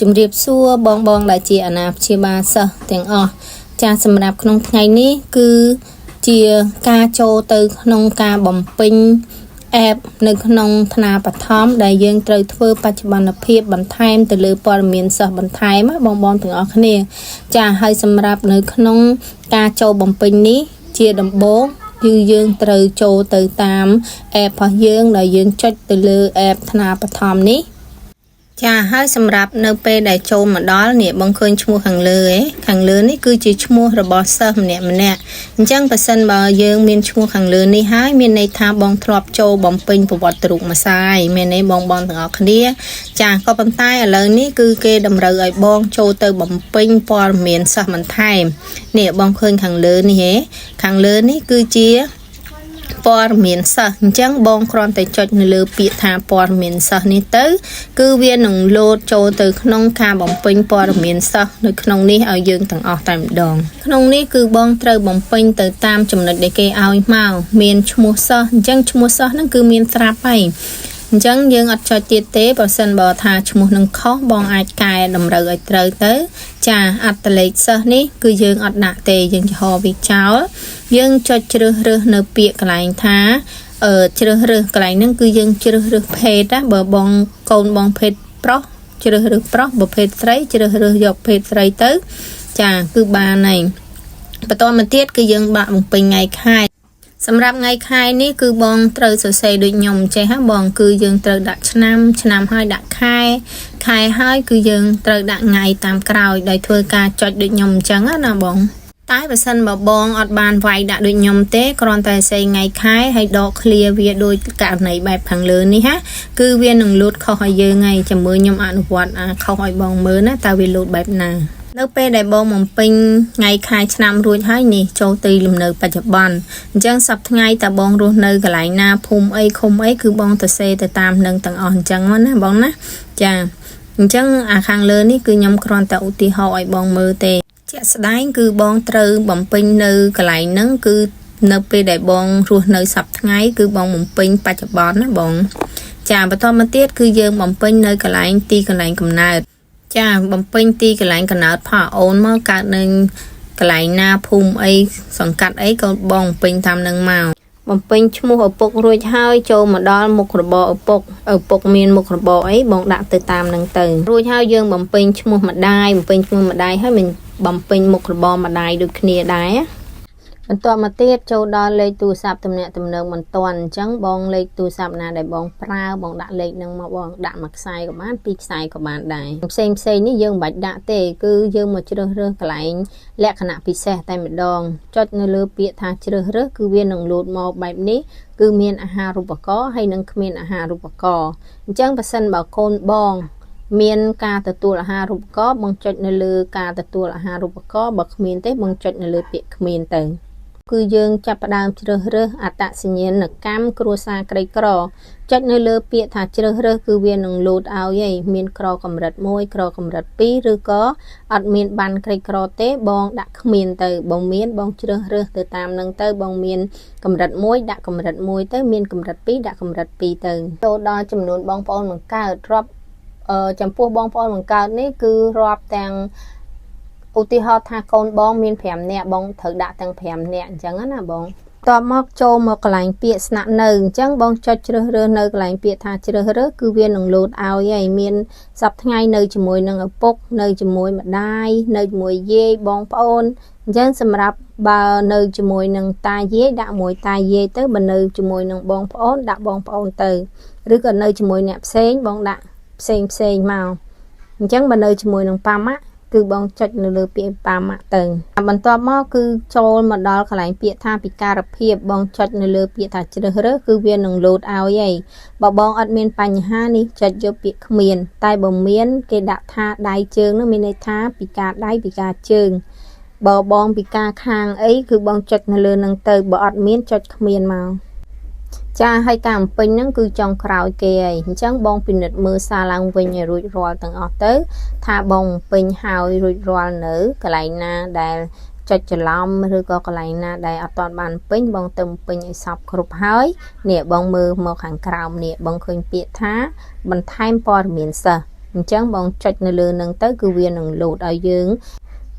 ជំរាបសួរបងដែលជាអាណាព្យាបាលសិស្សទាំងអស់ចាសម្រាប់ក្នុងថ្ងៃនេះគឺជាការចូលទៅក្នុងការបំពេញអេបនៅក្នុងថ្នាបឋមដែលយើងត្រូវធ្វើបច្ចុប្បន្នភាពបន្ថែមទៅលើព័ត៌មានសិស្សបន្ថែមបងទាំងអស់គ្នាចាហើយសម្រាប់នៅក្នុងការចូលបំពេញនេះជាដំបូងគឺយើងត្រូវចូលទៅតាមអេបរបស់យើងដែលយើងចុចទៅលើអេបថ្នាបឋមនេះចាហើយសម្រាប់នៅពេលដែលចូលមកដល់នេះបងឃើញឈ្មោះខាងលើខាងលើនេះគឺជាឈ្មោះរបស់សិស្សម្នាក់អញ្ចឹងបើសិនបើយើងមានឈ្មោះខាងលើនេះហើយមានន័យថាបងធ្លាប់ចូលបំពេញប្រវត្តិរូបម្សាយមានន័យបងទាំងអស់គ្នាចាក៏ប៉ុន្តែឥឡូវនេះគឺគេតម្រូវឲ្យបងចូលទៅបំពេញព័ត៌មានសិស្សបន្ថែមនេះបងឃើញខាងលើនេះខាងលើនេះគឺជាព័ត៌មានសិស្សអញ្ចឹងបងគ្រាន់តែចុចនៅលើពាក្យថាព័ត៌មានសិស្សនេះទៅគឺវានឹងលោតចូលទៅក្នុងការបំពេញព័ត៌មានសិស្សនៅក្នុងនេះឲ្យយើងទាំងអស់តែម្ដងក្នុងនេះគឺបងត្រូវបំពេញទៅតាមចំណុចដែលគេឲ្យមកមានឈ្មោះសិស្សអញ្ចឹងឈ្មោះសិស្សហ្នឹងគឺមានស្រាប់ហើយអញ្ចឹងយើងអត់ចុចទៀតទេបើសិនបើថាឈ្មោះនឹងខុសបងអាចកែតម្រូវឲ្យត្រូវទៅចាអត្តលេខសិស្សនេះគឺយើងអត់ដាក់ទេយើងចំហវាចោលយើងចុចជ្រើសរើសនៅពាក្យកន្លែងថាជ្រើសរើសកន្លែងហ្នឹងគឺយើងជ្រើសរើសភេទណាបើបងកូនបងភេទប្រុសជ្រើសរើសប្រុសបើភេទស្រីជ្រើសរើសយកភេទស្រីទៅចាគឺបានហើយបន្តមកទៀតគឺយើងបាក់បំពេញថ្ងៃខែសម្រាប់ថ្ងៃខែនេះគឺបងត្រូវសរសេរដូចខ្ញុំចេះហ่าបងគឺយើងត្រូវដាក់ឆ្នាំហើយដាក់ខែហើយគឺយើងត្រូវដាក់ថ្ងៃតាមក្រោយដោយធ្វើការចុចដូចខ្ញុំអញ្ចឹងណាបងតែបើសិនបើបងអត់បានវាយដាក់ដូចខ្ញុំទេគ្រាន់តែសេថ្ងៃខែហើយដក clear វាដូចករណីបែបខាងលើនេះហាគឺវានឹងលោតខុសឲ្យយើងហើយចាំមើលខ្ញុំអនុវត្តខុសឲ្យបងមើលណាតើវាលោតបែបណានៅពេលដែលបងបំពេញថ្ងៃខែឆ្នាំរួចហើយនេះចូលទៅលំនៅបច្ចុប្បន្នអញ្ចឹងសប្តាហ៍ថ្ងៃតើបងរស់នៅកន្លែងណាភូមិអីឃុំអីគឺបងទៅសេទៅតាមនឹងទាំងអស់អញ្ចឹងណាបងណាចាអញ្ចឹងអាខាងលើនេះគឺខ្ញុំគ្រាន់តែឧទាហរណ៍ឲ្យបងមើលទេជាក់ស្ដែងគឺបងត្រូវបំពេញនៅកន្លែងហ្នឹងគឺនៅពេលដែលបងរស់នៅសប្តាហ៍ថ្ងៃគឺបងបំពេញបច្ចុប្បន្នណាបងចាបន្តមកទៀតគឺយើងបំពេញនៅកន្លែងទីកន្លែងកំណើតចាបំពេញទីកន្លែងកំណើតផាអូនមកកើតនៅកន្លែងណាភូមិអីសង្កាត់អីក៏បងបំពេញតាមនឹងមកបំពេញឈ្មោះឪពុករួចហើយចូលមកដល់មុខរបរឪពុកមានមុខរបរអីបងដាក់ទៅតាមនឹងទៅរួចហើយយើងបំពេញឈ្មោះម្ដាយហើយmìnhបំពេញមុខរបរម្ដាយដូចគ្នាដែរបន្តមកទៀតចូលដល់លេខទូរស័ព្ទទំនាក់ទំនងបន្ទាន់អញ្ចឹងបងលេខទូរស័ព្ទណាដែលបងប្រើបងដាក់លេខនឹងមកបងដាក់មួយខ្សែក៏បានពីរខ្សែក៏បានដែរផ្សេងនេះយើងមិនបាច់ដាក់ទេគឺយើងមកជ្រើសរើសកន្លែងលក្ខណៈពិសេសតែម្ដងចុចនៅលើពាក្យថាជ្រើសរើសគឺវានឹងលោតមកបែបនេះគឺមានអាហារូបករណ៍ហើយនឹងគ្មានអាហារូបករណ៍អញ្ចឹងបើសិនបើកូនបងមានការទទួលអាហារូបករណ៍បងចុចនៅលើការទទួលអាហារូបករណ៍បើគ្មានទេបងចុចនៅលើពាក្យគ្មានទៅគឺយើងចាប់ផ្ដើមជ្រើសរើសអត្តសញ្ញាណកម្មគ្រួសារក្រីក្រចុចនៅលើពាក្យថាជ្រើសរើសគឺវានឹងលោតឲ្យហើយមានក្រកម្រិត1ក្រកម្រិត2ឬក៏អត់មានបានក្រីក្រទេបងដាក់គ្មានទៅបងមានបងជ្រើសរើសទៅតាមនឹងទៅបងមានកម្រិត1ដាក់កម្រិត1ទៅមានកម្រិត2ដាក់កម្រិត2ទៅចូលដល់ចំនួនបងប្អូនបង្កើតរាប់ចំពោះបងប្អូនបង្កើតនេះគឺរាប់ទាំងឧទាហរណ៍ថាកូនបងមាន5នាក់បងត្រូវដាក់ទាំង5នាក់អញ្ចឹងណាបងតបមកចូលមកកន្លែងពាក្យស្នាក់នៅអញ្ចឹងបងចុចជ្រើសរើសនៅកន្លែងពាក្យថាជ្រើសរើសគឺវានឹងលោតឲ្យហើយមានសប្តាហ៍ថ្ងៃនៅជាមួយនឹងឪពុកនៅជាមួយម្ដាយនៅជាមួយយាយបងប្អូនអញ្ចឹងសម្រាប់បើនៅជាមួយនឹងតាយាយដាក់មួយតាយាយទៅបើនៅជាមួយនឹងបងប្អូនដាក់បងប្អូនទៅឬក៏នៅជាមួយអ្នកផ្សេងបងដាក់ផ្សេងមកអញ្ចឹងបើនៅជាមួយនឹងប៉ាម៉ាក់គឺបងចុចនៅលើពាក្យប៉ាម៉ាក់ទៅបន្ទាប់មកគឺចូលមកដល់កន្លែងពាក្យថាពិការភាពបងចុចនៅលើពាក្យថាជ្រើសរើសគឺវានឹងលោតឲ្យហើយបើបងអត់មានបញ្ហានេះចុចយកពាក្យគ្មានតែបើមានគេដាក់ថាដៃជើងនោះមានន័យថាពិការដៃពិការជើងបើបងពិការខាងអីគឺបងចុចនៅលើនឹងទៅបើអត់មានចុចគ្មានមកចាហើយការបំពេញហ្នឹងគឺចុងក្រោយគេហើយអញ្ចឹងបងពិនិត្យមើលសារឡើងវិញឲ្យរួចរាល់ទាំងអស់ទៅថាបងពេញហើយរួចរាល់នៅកន្លែងណាដែលចុចច្រឡំឬក៏កន្លែងណាដែលអត់ទាន់បានពេញបងទៅពេញឲ្យសពគ្រប់ហើយនេះបងមើលមកខាងក្រោមនេះបងឃើញពាក្យថាបន្ថែមព័ត៌មានសិស្ស អញ្ចឹងបងចុចនៅលើនឹងទៅគឺវានឹងលោតឲ្យយើង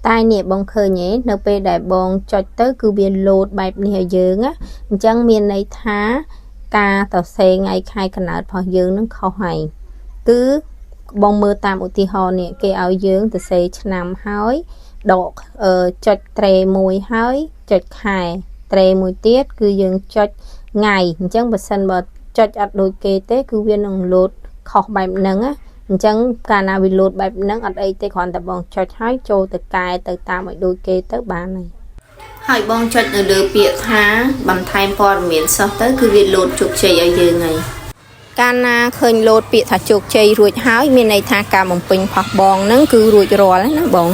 តែនេះបងឃើញទេនៅពេលដែលបងចុចទៅគឺវាលោតបែបនេះឲ្យយើងណាអញ្ចឹងមានន័យថាការទៅសេថ្ងៃខែកំណើតរបស់យើងនឹងខុសហើយគឺបងមើលតាមឧទាហរណ៍នេះគេឲ្យយើងទៅសេឆ្នាំហើយដកចុចត្រេមួយហើយចុចខែត្រេមួយទៀតគឺយើងចុចថ្ងៃអញ្ចឹងបើសិនបើចុចអត់ដូចគេទេគឺវានឹងលោតខុសបែបហ្នឹងណាអញ្ចឹងកាលណាវាលោតបែបហ្នឹងអត់អីទេគ្រាន់តែបងចុចហើយចូលទៅកែទៅតាមឲ្យដូចគេទៅបានហើយបងចុចនៅលើពាក្យថាបន្ថែមព័ត៌មានសិស្សទៅគឺវាលោតជោគជ័យឲ្យយើងហើយកាលណាឃើញលោតពាក្យថាជោគជ័យរួចហើយមានន័យថាការបំពេញផុសបងហ្នឹងគឺរួចរាល់ណាបង